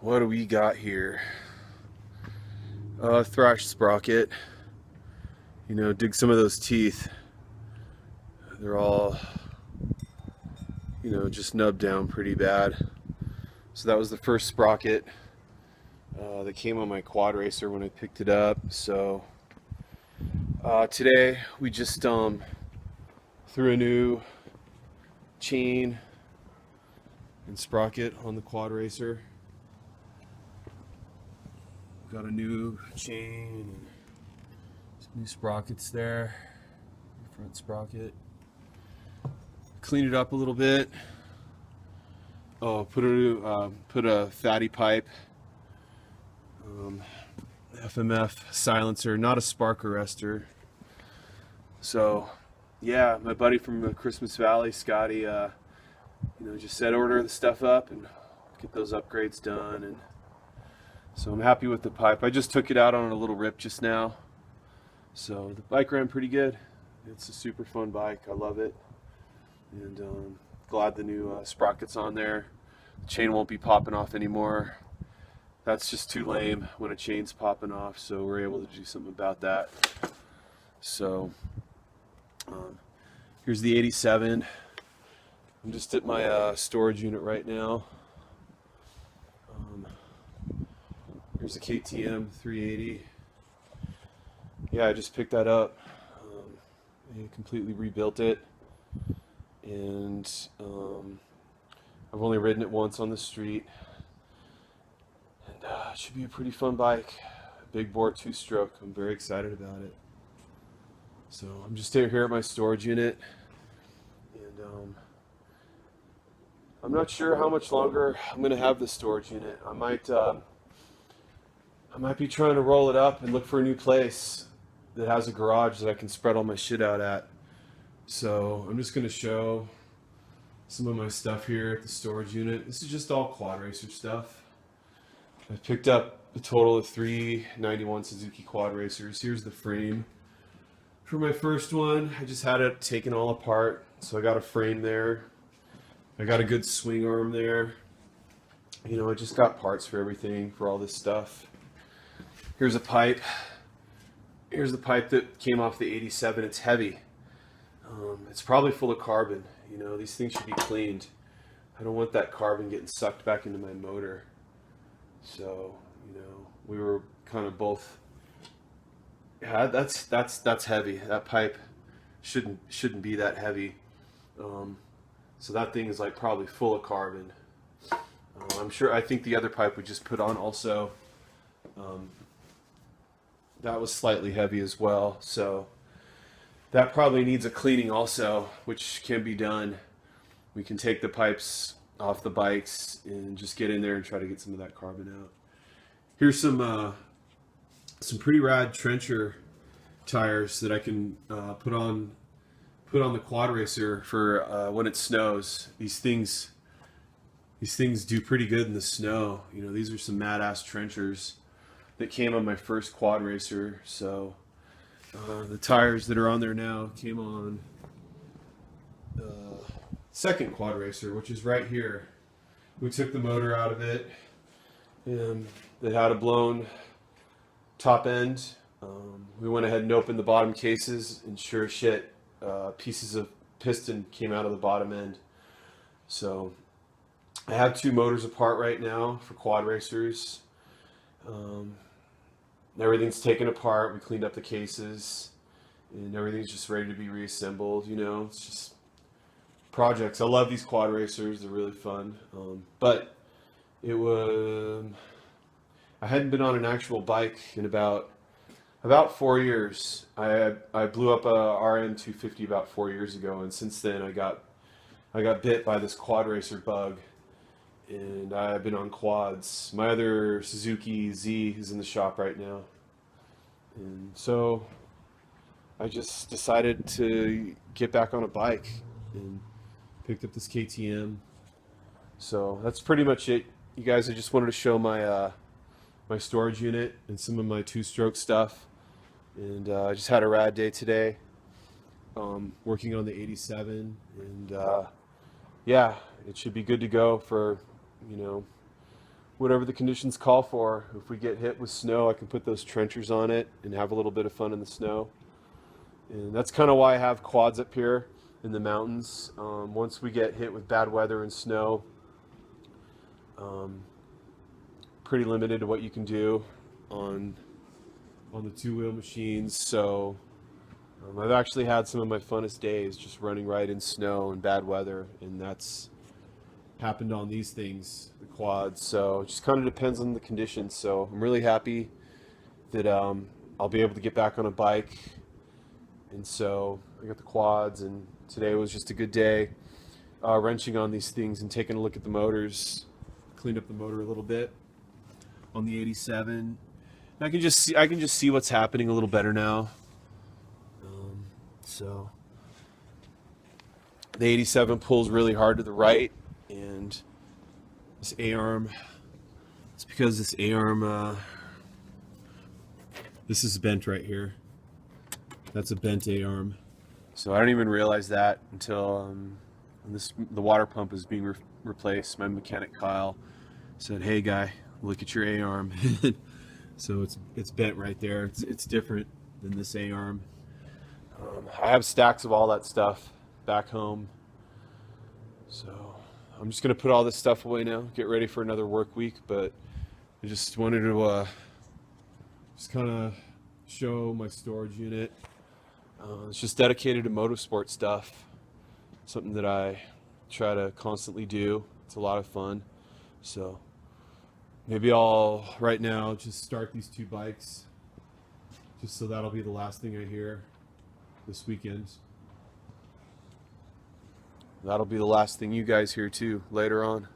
What do we got here? Thrash sprocket. Dig some of those teeth. They're all, just nubbed down pretty bad. So that was the first sprocket that came on my quad racer when I picked it up. So today we just threw a new chain and sprocket on the quad racer. Got a new chain and some new sprockets there. Front sprocket. Clean it up a little bit. Oh, put a fatty pipe, FMF silencer, not a spark arrestor. So, yeah, my buddy from Christmas Valley, Scotty, just said order the stuff up and get those upgrades done. And so I'm happy with the pipe. I just took it out on a little rip just now. So the bike ran pretty good. It's a super fun bike. I love it. And glad the new sprocket's on there. The chain won't be popping off anymore. That's just too lame when a chain's popping off. So we're able to do something about that. So here's the 87. I'm just at my storage unit right now. Here's the KTM 380. Yeah, I just picked that up. I completely rebuilt it, and I've only ridden it once on the street, and it should be a pretty fun bike. Big bore 2-stroke. I'm very excited about it. So I'm just here at my storage unit, and I'm not sure how much longer I'm going to have this storage unit. I might be trying to roll it up and look for a new place that has a garage that I can spread all my shit out at. So I'm just going to show some of my stuff here at the storage unit. This is just all quad racer stuff. I picked up a total of 3 91 Suzuki quad racers. Here's the frame for my first one. I just had it taken all apart, so I got a frame there. I got a good swing arm there. I just got parts for everything for all this stuff. Here's a pipe. Here's the pipe that came off the 87. It's heavy. It's probably full of carbon. These things should be cleaned. I don't want that carbon getting sucked back into my motor. So, we were kind of both. Yeah, that's heavy. That pipe shouldn't be that heavy. So that thing is like probably full of carbon. I think the other pipe we just put on also. That was slightly heavy as well, so that probably needs a cleaning also, which can be done. We can take the pipes off the bikes and just get in there and try to get some of that carbon out. Here's some pretty rad trencher tires that I can put on the quad racer for when it snows. These things do pretty good in the snow. These are some mad ass trenchers that came on my first quad racer. So the tires that are on there now came on the second quad racer, which is right here. We took the motor out of it, and it had a blown top end. We went ahead and opened the bottom cases, and sure as shit, pieces of piston came out of the bottom end. So I have 2 motors apart right now for quad racers. Everything's taken apart. We cleaned up the cases, and everything's just ready to be reassembled. It's just projects. I love these quad racers. They're really fun. But it was I hadn't been on an actual bike in about 4 years. I blew up a RM 250 about 4 years ago, and since then I got bit by this quad racer bug. And I've been on quads. My other Suzuki Z is in the shop right now. And so I just decided to get back on a bike and picked up this KTM. So that's pretty much it. You guys, I just wanted to show my my storage unit and some of my 2-stroke stuff. And I just had a rad day today, working on the 87. And yeah, it should be good to go for whatever the conditions call for. If we get hit with snow, I can put those trenchers on it and have a little bit of fun in the snow. And that's kind of why I have quads up here in the mountains. Once we get hit with bad weather and snow, pretty limited to what you can do on the two-wheel machines. So I've actually had some of my funnest days just running right in snow and bad weather, and that's happened on these things, the quads. So it just kind of depends on the conditions. So I'm really happy that I'll be able to get back on a bike. And so I got the quads, and today was just a good day wrenching on these things and taking a look at the motors. Cleaned up the motor a little bit on the 87. And I can just see what's happening a little better now. So the 87 pulls really hard to the right, and this A-arm, it's because this A-arm, this is bent right here. That's a bent A-arm. So I don't even realize that until the water pump is being replaced. My mechanic Kyle said, "Hey guy, look at your A-arm." So it's bent right there. It's different than this A-arm. I have stacks of all that stuff back home. So I'm just gonna put all this stuff away now, get ready for another work week. But I just wanted to just kind of show my storage unit. It's just dedicated to motorsport stuff, something that I try to constantly do. It's a lot of fun. So maybe I'll right now just start these two bikes, just so that'll be the last thing I hear this weekend. That'll be the last thing you guys hear too later on.